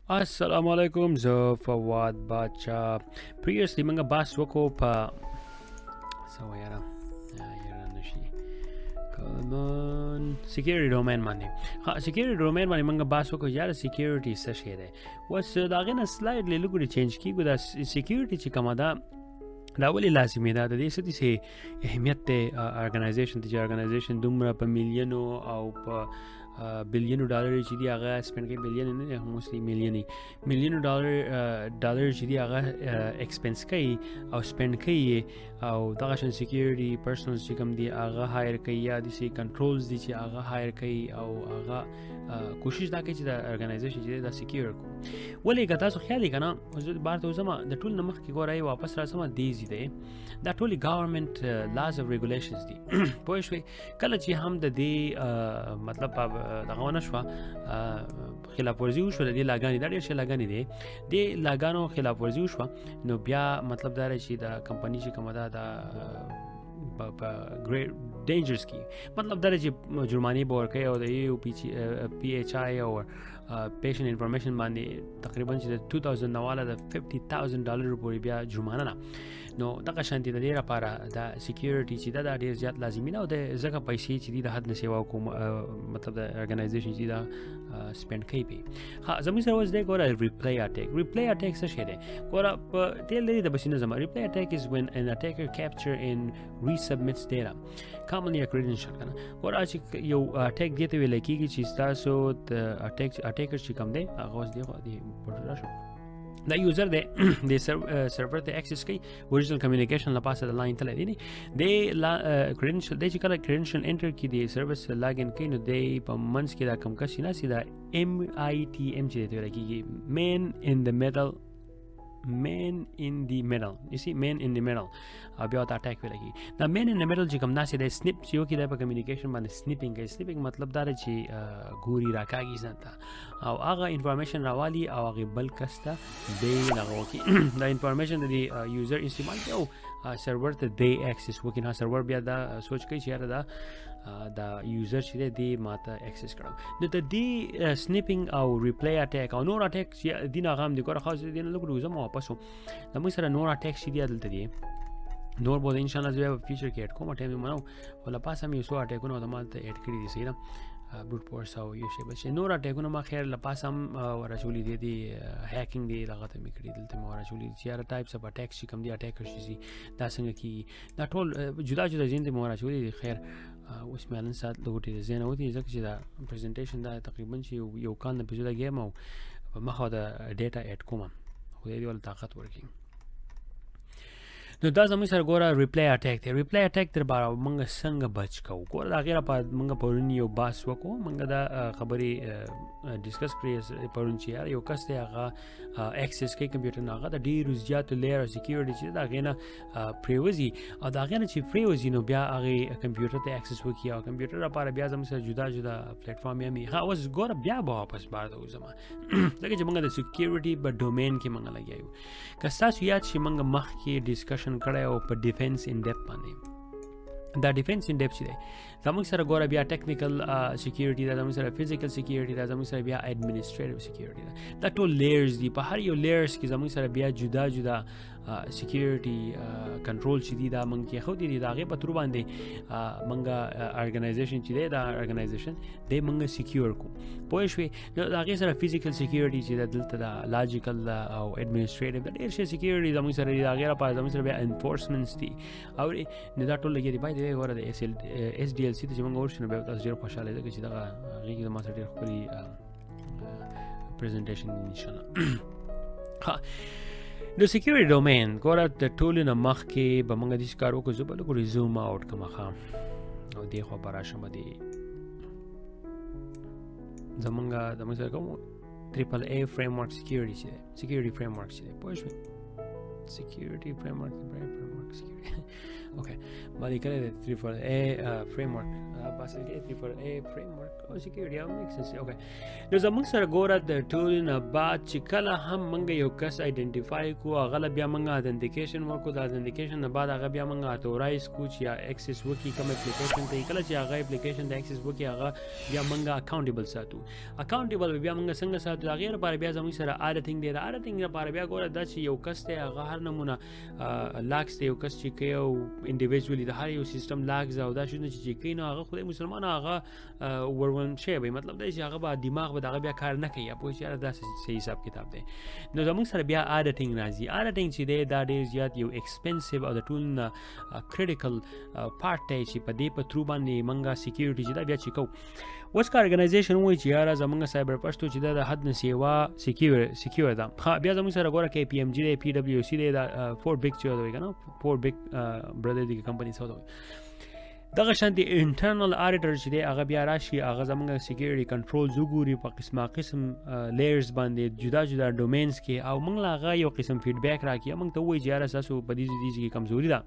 Assalamu alaikum, zo Fawad Bacha. Previously, mga bas wako pa. So, yara. Yara na shi. Come on. Security domain mane. Security domain mane mga bas wako yara security sa shede. Was dagina slightly look change ki guda security chi kamada. دا ولې لازمي ده د دې څه دي اهمیت دی ارګنایزیشن چې ارګنایزیشن دومره په میلیونو او په بلیونو ډالر چې دی هغه سپند کوي بلیون نه موستلی میلیونو ډالر چې دی هغه ایکسپنس کوي او سپند کوي او دغه شان سکیورټي پرسنلز چې کوم دی هغه هایر کوي یا د سي کنټرولز دي چې هغه هایر کوي او هغه کوشش دا کوي چې د ارګنایزیشن چې دا سکیور کو ولې که تاسو خیال یې کنه زه بار ته زما د ټول نمخ کې ګورای واپس راځم دیزي دی دا ټول ګورنمنت لاز اف ریګولیشنز دي پوه شئ کله چې هم د دې مطلب دغه ونه شو خلاف ورزي وشو د دې لاګانی دا ډېر شي لاګانی دي د لاګانو خلاف ورزي وشو نو بیا مطلب دا چې د کمپنی چې کومه دا په ګریټ ډینجرز کی مطلب دا چې جرمانی به ورکوي او د یو پی ایچ آی او پیشنټ انفارمیشن باندې تقریبا چې 2000 نواله د $50,000 پورې بیا جرمانه نه نو دغه شانتي د ډیره لپاره د سکیورټي چې دا ډیر زیات لازمي نه او د زګه پیسې چې د حد نه سیوا کوم مطلب د ارګنایزیشن چې دا سپند کوي په زموږ سره وځي ګوره ریپلی اٹیک څه شی دی ګوره په دې لري د بشینه زما ریپلی اٹیک از when an attacker capture and resubmits data commonly a credential کنه ګوره چې یو اٹیک دیته ویل کیږي چې تاسو د اٹیکر چې کوم دی هغه اوس دی په راشو دا یوزر د سرور ته اکسس کوي اوریجنل کمیونیکیشن لپاره د لاین تل دی نه د کریډنشل د چې کله کریډنشل انټر کی دی سروس لاګین کوي نو دی په منس کې دا کم کسي نه سي دا MITM چې دی راکېږي مین in the middle you see man in the middle بیا تا اٹیک ویلږي دا man in the middle چې کوم ناسي د سنپ چې یو کې د کمیونیکیشن باندې سنپینګ کوي سنپینګ مطلب دا چې ګوري راکاږي ځانته او هغه انفارمیشن راوالي او هغه بل کسته دی لغوه کې دا انفارمیشن د یوزر استعمال کوي او سرور ته دی اکسس وکړي نه سرور بیا دا سوچ کوي چې دا یوزر چې دی ماته اکسس کړو نو د دې سنپینګ او ریپلی اٹیک او نور اٹیک چې دین هغه هم د ګوره خاص دین له ګورو زما واپس د موږ سره نور اٹیک چې دی دلته دی نور به ان شاء الله زه فیچر کې اډ کوم ټایم منو ولا پاسه مې سو اٹیکونه د مالته اډ کړی دي سینا بروت فورس او یو شی بچ نور اٹیکونه ما خیر لپاسم ورچولې دي هیکینګ دی لغته مې کړی دلته مې ورچولې چې هر ټایپس اف اٹیک چې کوم دی اٹیکر شي دا څنګه کی دا ټول جدا جدا زین دي مې ورچولې خیر اوس مې نن سات لوټي زین او دي ځکه چې دا پریزنټیشن دا تقریبا چې یو کال نه پېژدا گیم او په مخه دا ډیټا اډ کوم خو دې ول طاقت ورکړي نو دا زموږ سره ګوره ریپلی اٹیک دی ریپلی اٹیک در باره موږ څنګه بچ کوو ګوره دا غیره په موږ پرون یو باس وکړو موږ دا خبرې ډسکس کړې پرون چې یو کس دی هغه اکسس کوي کمپیوټر نه هغه د ډېرو زیاتو لیر سکیورټي چې د هغې نه پرېوځي او د هغې نه چې پرېوځي نو بیا هغې کمپیوټر ته اکسس وکړي او کمپیوټر لپاره بیا زموږ سره جدا جدا پلیټفارم یې مي اوس ګوره بیا به واپس بار ته وځم ځکه چې موږ د سکیورټي په ډومین کې موږ لګیا یو که ستاسو یاد شي موږ مخکې ډسکشن کړی او په ډیفنس ان ډیپ باندې دا ډیفنس ان ډیپ چې دی زموږ سره ګوره بیا ټیکنیکل سکیورټي دا زموږ سره فزیکل سکیورټي دا زموږ سره بیا ایڈمنسټریټیو سکیورټي دا ټول لیئرز دي په هر یو لیئرز کې زموږ سره بیا جدا جدا سکیورټي کنټرول چې دي دا موږ کې خو دي دا هغې په تر باندې موږ ارګنایزیشن چې دی دا ارګنایزیشن دی موږ سکیور کو پوه شوې نو د هغې سره فزیکل سکیورټي چې دا دلته دا لاجیکل او ایډمنسټریټیو دا ډېر شی سکیورټي زموږ سره دي د هغې لپاره زموږ سره بیا انفورسمنټس دي او نو دا ټول لګیا دي باید ګوره د اس ډي ال سی ته چې موږ ورشو نو بیا تاسو ډېر خوشحاله ځکه چې دغه هغې کې زما سره ډېر ښکلي پریزنټیشن انشاءالله د سکیورټي ډومین ګوره د ټولو نه مخکې به موږ داسې کار وکړو زه به لږ ریزوم آوټ کړم ښه او دې خوا به راشم زموږ سره کوم ټریپل ای فریم ورک سکیورټي چې دی سکیورټي فریم ورک چې دی پوه شوې سکیورټي فریم ورک اوکے باندې کړی دی 34A framework باسل کې 34A framework او security او میک سنس اوکے نو زموږ سره ګوره د ټول نه بعد چې کله هم موږ یو کس آیډنټیفای کو هغه بیا موږ اتنټیکیشن ورکو د اتنټیکیشن نه بعد هغه بیا موږ اتورایز کو چې یا ایکسس وکي کوم اپلیکیشن ته کله چې هغه اپلیکیشن د ایکسس وکي هغه بیا موږ اکاونټیبل ساتو اکاونټیبل بیا موږ څنګه ساتو هغه لپاره بیا زموږ سره اډیټینګ دی دا اډیټینګ لپاره بیا ګوره دا چې یو کس ته هغه هر نمونه لاکس ته یو کس چې کوي او انډیویډوالي د هر یو سیستم لاکس او دا شنو چې کوي نو هغه خو مسلمان هغه ورون شي به مطلب دا چې هغه به دماغ به دغه بیا کار نه کوي په چې دا صحیح حساب کتاب دی نو زموږ سره بیا اډیټینګ راځي اډیټینګ چې دی دا ډیر زیات یو ایکسپنسیو او د ټول کریټیکل پارت دی چې په دې په ترو باندې منګه سکیورټي چې دا بیا چې کو اوس کا ارګنایزیشن وایي چې یاره زموږ سایبر پښتو چې دا د حد نه سیوا سکیور ده بیا زموږ سره ګوره کې پی ام جی دی پی ډبلیو سی دی دا 4 بیگ چې دوی کنه 4 بیگ برادر دی کمپنی سره دوی دغه شانتي انټرنل اډیټر چې دی هغه بیا راشي هغه زموږ سکیورټي کنټرول وګوري په قسم لیئرز باندې جدا جدا ډومینز کې او موږ هغه یو قسم فیډبیک راکړي موږ ته وایي چې یاره تاسو په دې کې کمزوري ده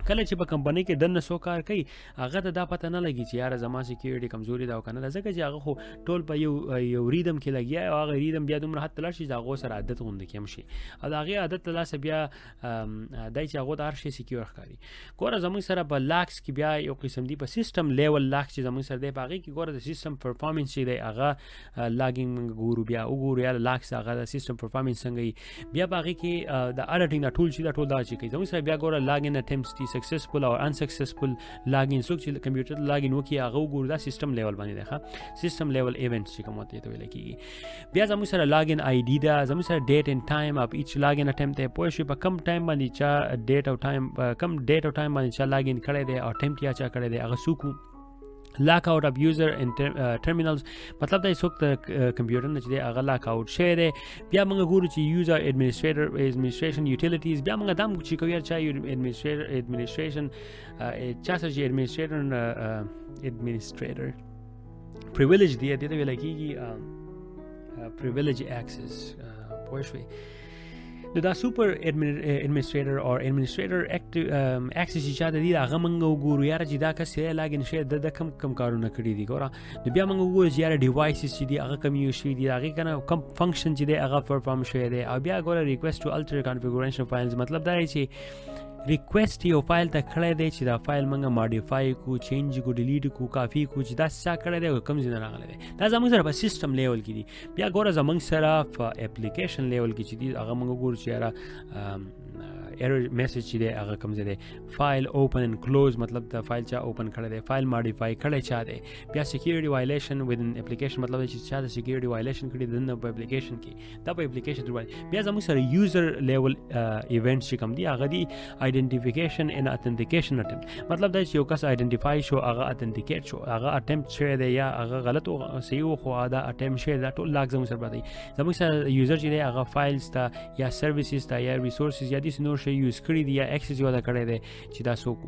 کله چې په کمپنی کې دنه سو کار کوي هغه ته دا پته نه لګي چې یاره زما سکیورټي کمزوري ده او کنه ځکه چې هغه خو ټول په یو ریدم کې لګیا او هغه ریدم بیا دومره حد تلل شي چې هغه سره عادت غوند کېم شي او دا هغه عادت تلاسه بیا دای چې هغه د هر شي سکیور ښکاري ګوره زموږ سره په لاکس کې بیا یو قسم دی په سیستم لیول لاکس چې زموږ سره دی په هغه کې ګوره د سیستم پرفارمنس چې دی هغه لاګینګ ګورو بیا وګورو یا لاکس هغه د سیستم پرفارمنس څنګه بیا په هغه کې د اډیټینګ ټول چې دا ټول دا چې کوي زموږ سره بیا ګوره لاګین اټمپټس دي سکسسفل او unsuccessful لاګین څوک چې کمپیوټر لاګین وکي هغه وګورو دا سیستم لیول باندې دی ښه سیستم لیول ایونټس چې کوم ته ویل کیږي بیا زموږ سره لاګین آی ډی دا زموږ سره ډیټ اینڈ ټایم اپ ایچ لاګین اټمپټ ته پوه شي په کم ټایم باندې چا ډیټ او ټایم کم ډیټ او ټایم باندې چا لاګین کړی دی او اټمپټ یا چا کړی دی هغه سوکو لاک آؤٹ اف یوزر ان ټرمینلز مطلب دا څوک ته کمپیوټر نه چې دی هغه لاک آؤٹ شوی دی بیا موږ ګورو چې یوزر ایڈمنسټریشن یوټیلیټیز بیا موږ دا چې کوي چې ایڈمنسټریشن چا سره چې ایڈمنسټریټر پریویلیج دی ته ویل کیږي پریویلیج ایکسس پوه شوي دا سوپر ایڈمنسټریټر او ایڈمنسټریټر ایکسس چې چاته دی هغه موږ وګورو یاره چې دا کس یې لاګین شي د کم کارونه کړي دي ګوره نو بیا موږ وګورو چې یاره ډیوایسز چې دي هغه کم یوز شوي دي هغې کنه کم فنکشن چې دی هغه پرفارم شوی دی او بیا ګوره ریکویسټ ټو الټر کنفیګوریشن فایلز مطلب دا دی چې ریکویسټ یو فایل ته کړی دی چې دا فایل موږ ماډیفای کو چینج کو ډیلیټ کو کافي کو چې دا څه کړی دی کوم ځای نه راغلی دی دا زموږ سره په سیستم لیول کې دي بیا ګوره زموږ سره په اپلیکیشن لیول کې چې دي هغه موږ ګورو چې یاره ایرر میسج چې دی هغه کوم ځای دی فایل اوپن اینڈ کلوز مطلب دا فایل چا اوپن کړی دی فایل ماډیفای کړی چا دی بیا سکیورټي وایلیشن ودن اپلیکیشن مطلب چې چا د سکیورټي وایلیشن کړی دی دنه په اپلیکیشن کې دا په اپلیکیشن تر بیا زموږ سره یوزر لیول ایونټ چې کوم دی هغه دی آیډنټیفیکیشن ان اتنټیکیشن اټمپټ مطلب دا چې یو کس آیډنټیفای شو هغه اتنټیکیټ شو هغه اټمپټ شوی دی یا هغه غلط او صحیح خو دا اټمپټ شوی دا ټول لاګ زموږ سره پاتې زموږ سره یوزر چې دی هغه فایلز ته یا سرویسز ته یا ریسورسز یا د نور شي یوز کړی دی یا ایکسس یو دا کړی دی چې دا څوک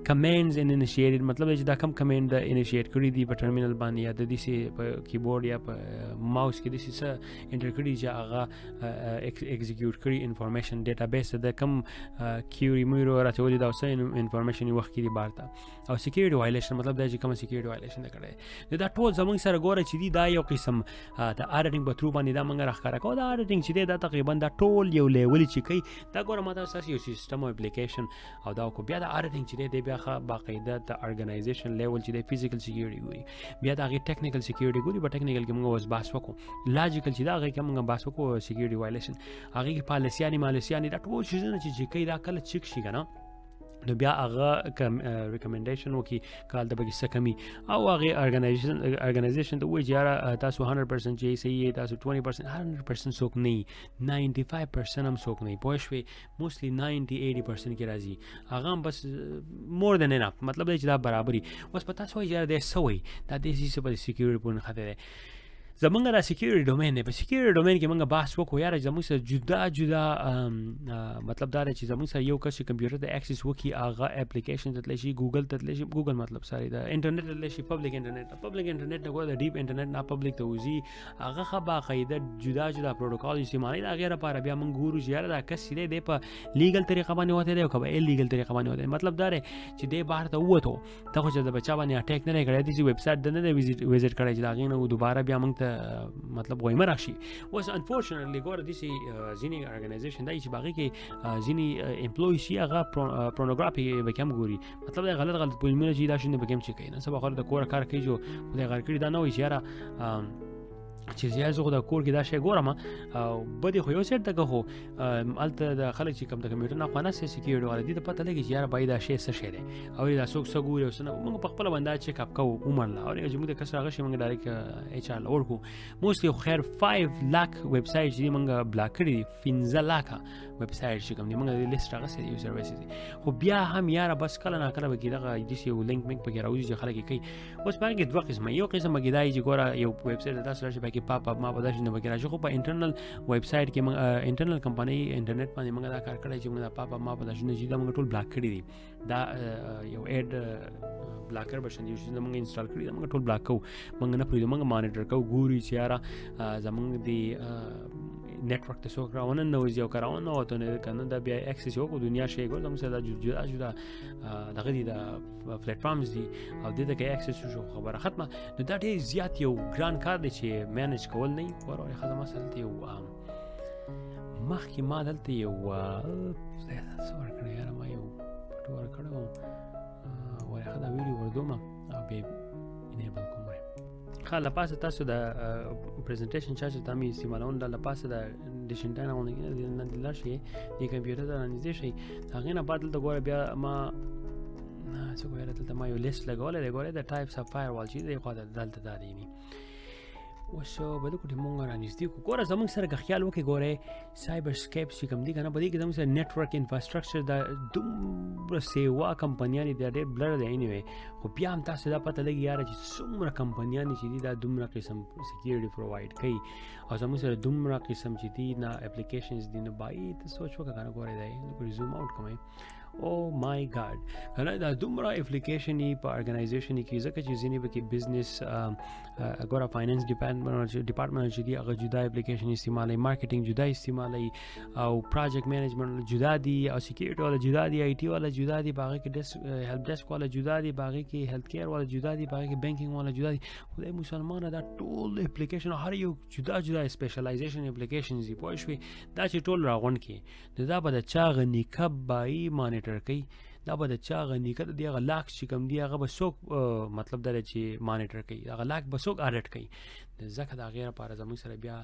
کمانډز ان انیشیټډ مطلب چې دا کم کمانډ انیشیټ کړی دی په ټرمینل باندې یا د دې په کیبورډ یا په ماوس کې د څه انټر کړی چې هغه ایگزیکیوټ کړی انفارمیشن ډیټابیس د کم کیوري میرو راټولې دا اوسه انفارمیشن وخت کې دی بارته او سکیورټي وایلیشن مطلب دا چې کوم سکیورټي وایلیشن دا کړی دا ټول زموږ سره ګوره چې دی دا یو قسم د اډیټینګ په ترو باندې دا موږ راښکاره کوو دا اډیټینګ چې دی دا تقریبا دا ټول یو لیول چې کوي دا ګوره ما تاسو یو سیستم او اپلیکیشن او دا کو بیا د اډیټینګ چې دی بیا باقاعده د ارګنایزیشن لیول چې دی فزیکل سکیورټي ګوري بیا دا غي ټیکنیکل سکیورټي ګوري په ټیکنیکل کې موږ اوس بحث وکړو لاجیکل چې دا غي کې موږ بحث وکړو سکیورټي وایلیشن هغه کې پالیسیانی مالیسیانی دا ټول شیزونه چې کوي دا کله چک شي کنه نو بیا هغه ریکمنډیشن وکي کال د بګي سکمي او هغه ارګنایزیشن ته وایي چې تاسو 100% چې صحیح تاسو 20% 100% څوک نه 95% هم څوک نه پوه شوي موستلی 90-80% کې راځي هغه هم بس مور دین انف مطلب چې دا برابري اوس پتا سوې چې دا سوې دا د سې په سکیورټي په خاطر زمونږ دا سکیورټي ډومین دی. په سکیورټي ډومین کې موږ بحث وکړو یاره زموږ سره جدا جدا مطلب دا دی چې زموږ سره یو کس چې کمپیوټر ته اکسس وکړي هغه اپلیکیشن ته تللی شي، ګوګل ته تللی شي، ګوګل مطلب ساري د انټرنیټ ته تللی شي، پبلک انټرنیټ نه ګوره د ډیپ انټرنیټ نه پبلک ته وځي، هغه ښه باقاعده جدا جدا پروتوکال استعمالوي. د هغې لپاره بیا موږ ګورو چې یاره دا کس چې دی په لیګل طریقه باندې وتی دی او که په ایلیګل طریقه باندې وتی دی. مطلب دا دی چې دی بهر ته ووتو ته خو چې د بچا باندې اټیک نه دی کړی، داسې ویب سایټ د نه دی وزټ کړی چې د هغې نه دوباره بیا موږ ته مطلب وایمه راشي. اوس انفورچونیټلی ګوره داسې ځینې ارګنایزیشن دی چې په هغې کې ځینې امپلویز چې هغه پورنوګرافي به کې هم ګوري. مطلب دا غلط فلمونه چې دا شونې به کې هم چې کوي. نن سبا خو د کوره کار کوي جو خدای غر کړي دا نه وایي چې یاره چې زه خو د کور کې دا شی ګورم او بدې خو یو سیټ دغه خو هلته د خلک چې کوم د کمپیوټر نه خو نه سکیورټي والا دي ته پته لګي چې یاره باید دا شی څه شی دی او دا څوک څه ګوري او څه نه. موږ په خپله باندې چیک اپ کوو عمر له او چې موږ د کس راغلی شي موږ ډایرکټ ایچ آر له ورکړو. موسټلی خو خیر 5 لاک ویب سایټ چې دي موږ بلاک کړي دي، 15 لاکه ویب سایټ چې کوم دي موږ د لیست راغسې دي یو سرویسز دي. خو بیا هم یاره بس کله ناکله به کې دغه داسې یو لینک مینک پکې راوځي چې خلک یې کوي. اوس په هغې کې دوه قسمه، یو قسم پکې دا چې ګوره یو ویب سایټ داسې راشي پکې پاپ اپ ما به داسې نه پکې راشي. خو په انټرنل ویب سایټ کې موږ انټرنل کمپنۍ انټرنیټ باندې موږ دا کار کړی چې موږ دا پاپ اپ ما به داسې نه چې دا موږ ټول بلاک کړي دي. دا یو ایډ بلاکر به شان یو شي موږ انسټال کړي موږ ټول بلاک کوو، موږ نه پرېږدو، موږ مانیټر کوو، ګوري چې یاره زموږ د نیټورک ته څوک راونه ننوځي او که راوننوتو نه که نه دا بیا اکسس یې وکړو دنیا شی ګور زموږ سره دا جدا جدا دغه دي دا پلیټفارمز دي او دې ته که اکسس وشو خبره ختمه. نو دا ډېر زیات یو ګران کار دی چې مینج کول نه وي. ورورې ښځه مثلا دلته یو مخکې ما دلته یو څه ورکړی یاره ما یو پټو ورکړی وم ورې ښه دا ویډیو وردوم او بیا انیبل کوم ښه له پاسه تاسو د پریزنټیشن چا چې تامې استعمالون له پاسه د ډیشنټاین غوندې لاړ شئ دې کمپیوټر ته رانږدې شئ. د هغې نه بعد دلته ګوره بیا ما څه ګوره دلته ما یو لیست لګولی دی. ګوره د ټایپس اف فایر وال چې دی خوا دلته دا دی. اوس بلکې مونږ رانږدې کړو. ګوره زموږ سره که خیال وکړئ ګوره سایبر سکیپس چې کوم دي که نه په دې کې زموږ سره نیټورک انفراسټرکچر دا دومره سیوا کمپنیانې دي ډېر بلر دی انیوی. خو بیا هم تاسو دا پته لګي یاره چې څومره کمپنیانې چې دي دا دومره قسم سکیورټي پرووایډ کوي او زموږ سره دومره قسم چې دي نه اپلیکیشنز دي نه باید سوچ وکړه که نه ګوره دی زوم آوټ کوئ او مای ګاډ کنه دا دومره اپلیکیشن یې په ارګنایزیشن کې ځکه چې ځینې پکې بزنس ګوره فاینانس ډپارټمنټ چې دي هغه جدا اپلیکیشن استعمالوي، مارکیټینګ جدا استعمالوي او پروجیکټ مینجمنټ جدا دي او سکیورټي والا جدا دي، آی ټي والا جدا دي، باغې کې هیلپ ډیسک والا جدا دي، باغې کې هیلث کیر والا جدا دي، باغې کې بینکینګ والا جدا دي. خدای مسلمانه دا ټول اپلیکیشن هر یو جدا جدا سپیشلایزیشن اپلیکیشنز دي پوه شوې. دا چې ټول راغونډ کړي دا به د چا غنیکه بایي مانیټر کوي، دا به د چا غنیکه د هغه لاک چې کوم دي هغه به څوک مطلب دا چې مانیټر کوي، هغه لاک به څوک اډټ کوي. ځکه د هغې لپاره زموږ سره بیا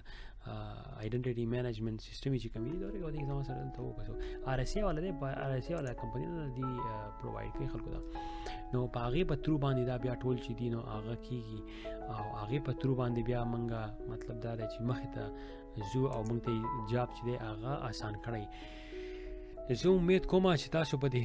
آیډنټیټي مینجمنټ سیسټم چې کوم دي دا ورته زموږ سره دلته وکړو. آر اس ای والا دی، آر اس ای والا کمپنۍ دي پرووایډ کوي خلکو ته. نو په هغې په ترو باندې دا بیا ټول چې دي نو هغه کېږي او هغې په ترو باندې بیا موږ مطلب دا دی چې مخې ته ځو او موږ ته جاب چې دی هغه آسان کړی. زه امید کوم چې تاسو په دې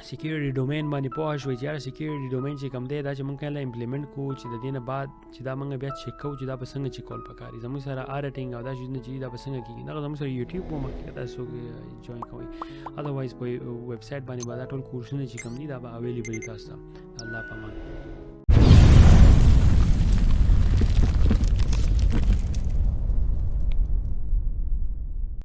سکیورټي ډومین باندې پوه شوئ چې یاره سکیورټي ډومین چې کوم دی دا چې موږ کله امپلیمنټ کوو چې د دې نه بعد چې دا موږ بیا چیک کوو چې دا به څنګه چیک کول پکار دي. زموږ سره آډیټینګ او دا شیزونه چې دا به څنګه کېږي دغه زموږ سره یوټیوب په مخکې که تاسو جوین کوئ. ادروایز په ویب سایټ باندې به دا ټول کورسونه چې کوم دي دا به اویلیبل وي تاسو ته. الله په امان.